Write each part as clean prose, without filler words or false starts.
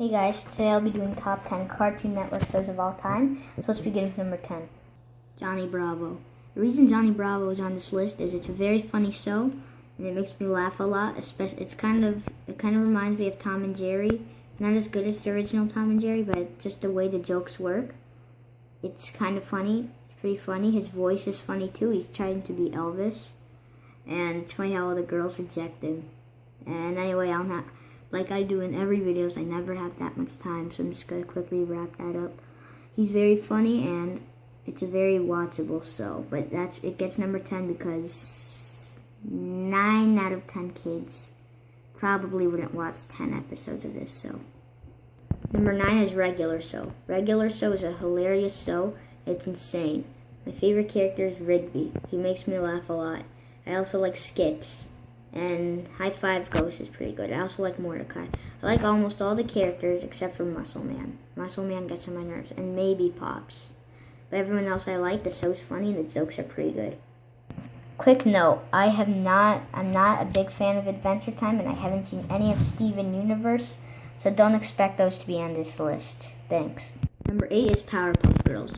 Hey guys, today I'll be doing top 10 Cartoon Network shows of all time. So let's begin with number 10. Johnny Bravo. The reason Johnny Bravo is on this list is it's a very funny show and it makes me laugh a lot. Especially, it kind of reminds me of Tom and Jerry. Not as good as the original Tom and Jerry, but just the way the jokes work. It's kind of funny. It's pretty funny. His voice is funny too. He's trying to be Elvis. And it's funny how all the girls reject him. And anyway, like I do in every videos, I never have that much time, so I'm just going to quickly wrap that up. He's very funny, and it's a very watchable show, but it gets number 10 because 9 out of 10 kids probably wouldn't watch 10 episodes of this show. Number 9 is Regular Show. Regular Show is a hilarious show. It's insane. My favorite character is Rigby. He makes me laugh a lot. I also like Skips. And High Five Ghost is pretty good. I also like Mordecai. I like almost all the characters except for Muscle Man. Muscle Man gets on my nerves. And maybe Pops. But everyone else I like. The show's funny and the jokes are pretty good. Quick note. I'm not a big fan of Adventure Time and I haven't seen any of Steven Universe. So don't expect those to be on this list. Thanks. Number 8 is Powerpuff Girls.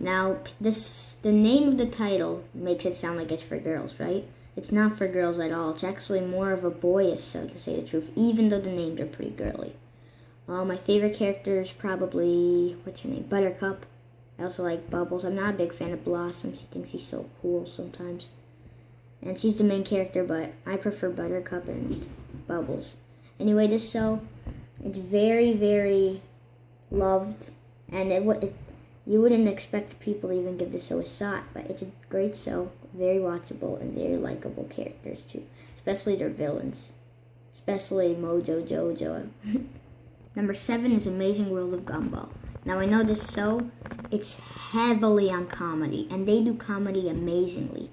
Now, the name of the title makes it sound like it's for girls, right? It's not for girls at all. It's actually more of a boyish show, to say the truth, even though the names are pretty girly. My favorite character is probably, what's her name, Buttercup. I also like Bubbles. I'm not a big fan of Blossom. She thinks she's so cool sometimes. And she's the main character, but I prefer Buttercup and Bubbles. Anyway, this show, it's very, very loved, and you wouldn't expect people to even give this show a shot, but it's a great show, very watchable, and very likable characters too, especially their villains, especially Mojo Jojo. Number 7 is Amazing World of Gumball. Now I know this show, it's heavily on comedy, and they do comedy amazingly,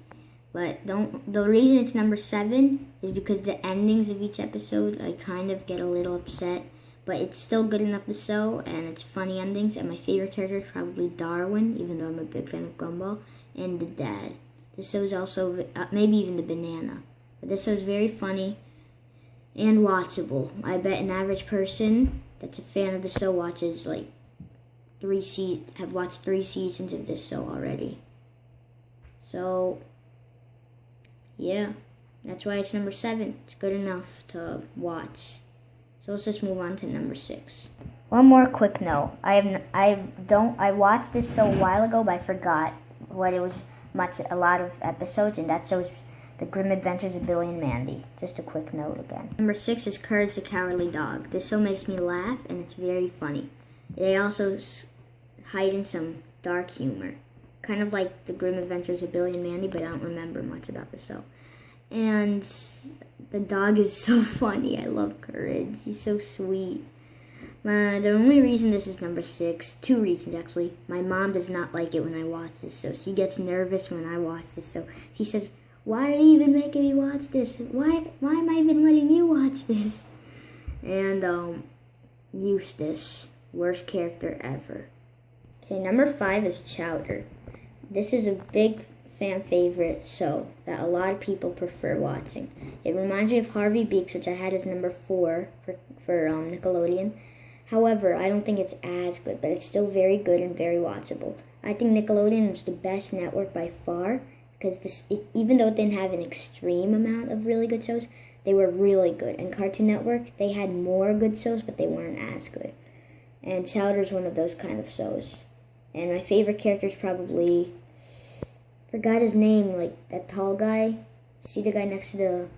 but the reason it's number 7 is because the endings of each episode, I kind of get a little upset. But it's still good enough to show, and it's funny endings, and my favorite character is probably Darwin, even though I'm a big fan of Gumball, and the dad. This show is also, maybe even the banana. But this show is very funny and watchable. I bet an average person that's a fan of the show watches have watched 3 seasons of this show already. So, yeah, that's why it's number 7. It's good enough to watch. So let's just move on to number 6. One more quick note. I watched this show a while ago, but I forgot what it was. A lot of episodes, and that shows The Grim Adventures of Billy and Mandy. Just a quick note again. Number 6 is Courage the Cowardly Dog. This show makes me laugh, and it's very funny. They also hide in some dark humor, kind of like The Grim Adventures of Billy and Mandy, but I don't remember much about the show. And the dog is so funny. I love Courage. He's so sweet. The only reason this is number 6, 2 reasons actually. My mom does not like it when I watch this show. She gets nervous when I watch this show. She says, "Why are you even making me watch this? Why am I even letting you watch this?" And Eustace, worst character ever. Okay, number 5 is Chowder. This is a big fan favorite show that a lot of people prefer watching. It reminds me of Harvey Beaks, which I had as number 4 for Nickelodeon. However, I don't think it's as good, but it's still very good and very watchable. I think Nickelodeon was the best network by far because even though it didn't have an extreme amount of really good shows, they were really good. And Cartoon Network, they had more good shows, but they weren't as good. And Chowder's one of those kind of shows. And my favorite character is probably, forgot his name, like that tall guy. See the guy next to the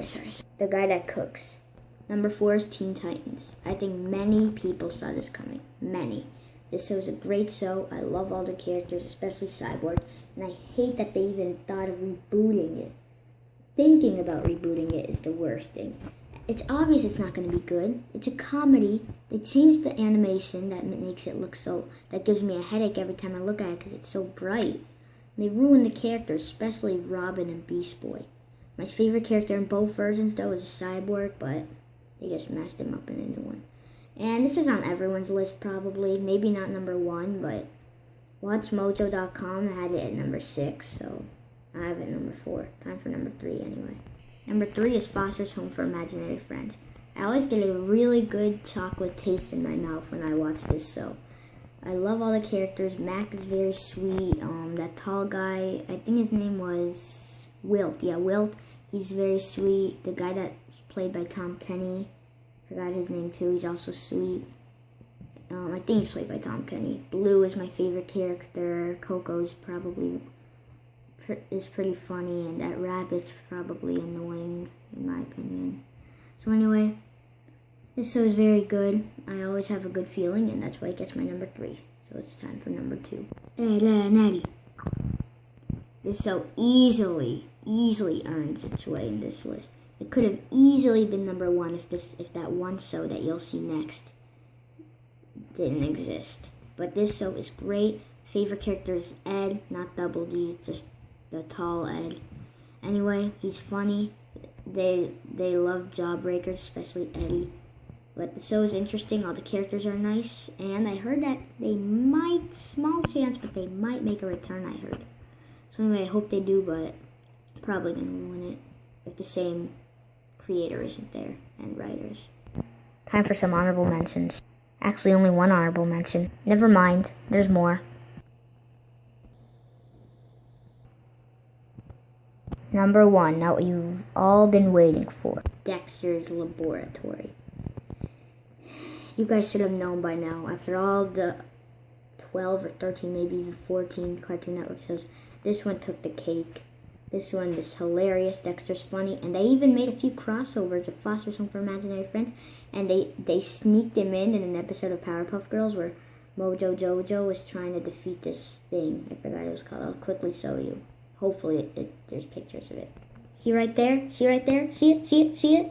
sorry. The guy that cooks. Number 4 is Teen Titans. I think many people saw this coming. Many. This show is a great show. I love all the characters, especially Cyborg. And I hate that they even thought of rebooting it. Thinking about rebooting it is the worst thing. It's obvious it's not going to be good. It's a comedy. They changed the animation that makes it look that gives me a headache every time I look at it because it's so bright. And they ruined the characters, especially Robin and Beast Boy. My favorite character in both versions, though, is Cyborg, but they just messed him up in a new one. And this is on everyone's list, probably. Maybe not number 1, but WatchMojo.com had it at number 6, so I have it at number 4. Time for number 3, anyway. Number 3 is Foster's Home for Imaginary Friends. I always get a really good chocolate taste in my mouth when I watch this show. I love all the characters. Mac is very sweet. That tall guy, I think his name was Wilt. Yeah, Wilt. He's very sweet. The guy that's played by Tom Kenny, forgot his name too. He's also sweet. I think he's played by Tom Kenny. Blue is my favorite character. Coco's probably is pretty funny, and that rabbit's probably annoying in my opinion. So anyway, this show is very good. I always have a good feeling, and that's why it gets my number 3. So it's time for number 2. Hey, Natty. This show easily earns its way in this list. It could have easily been number 1 if that one show that you'll see next didn't exist. But this show is great. Favorite character is Ed, not Double D, just the tall Ed. Anyway, he's funny. They love Jawbreakers, especially Eddie. But the show is interesting. All the characters are nice, and I heard that they might, small chance, but they might make a return. I heard. So anyway, I hope they do, but probably gonna ruin it if the same creator isn't there and writers. Time for some honorable mentions. Actually, only one honorable mention. Never mind, there's more. Number 1, now what you've all been waiting for. Dexter's Laboratory. You guys should have known by now. After all the 12 or 13, maybe even 14 Cartoon Network shows, this one took the cake. This one is hilarious. Dexter's funny, and they even made a few crossovers of Foster's Home for Imaginary Friends, and they sneaked him in an episode of Powerpuff Girls where Mojo Jojo was trying to defeat this thing. I forgot what it was called. I'll quickly show you. Hopefully there's pictures of it. See right there? See right there? See it? See it? See it?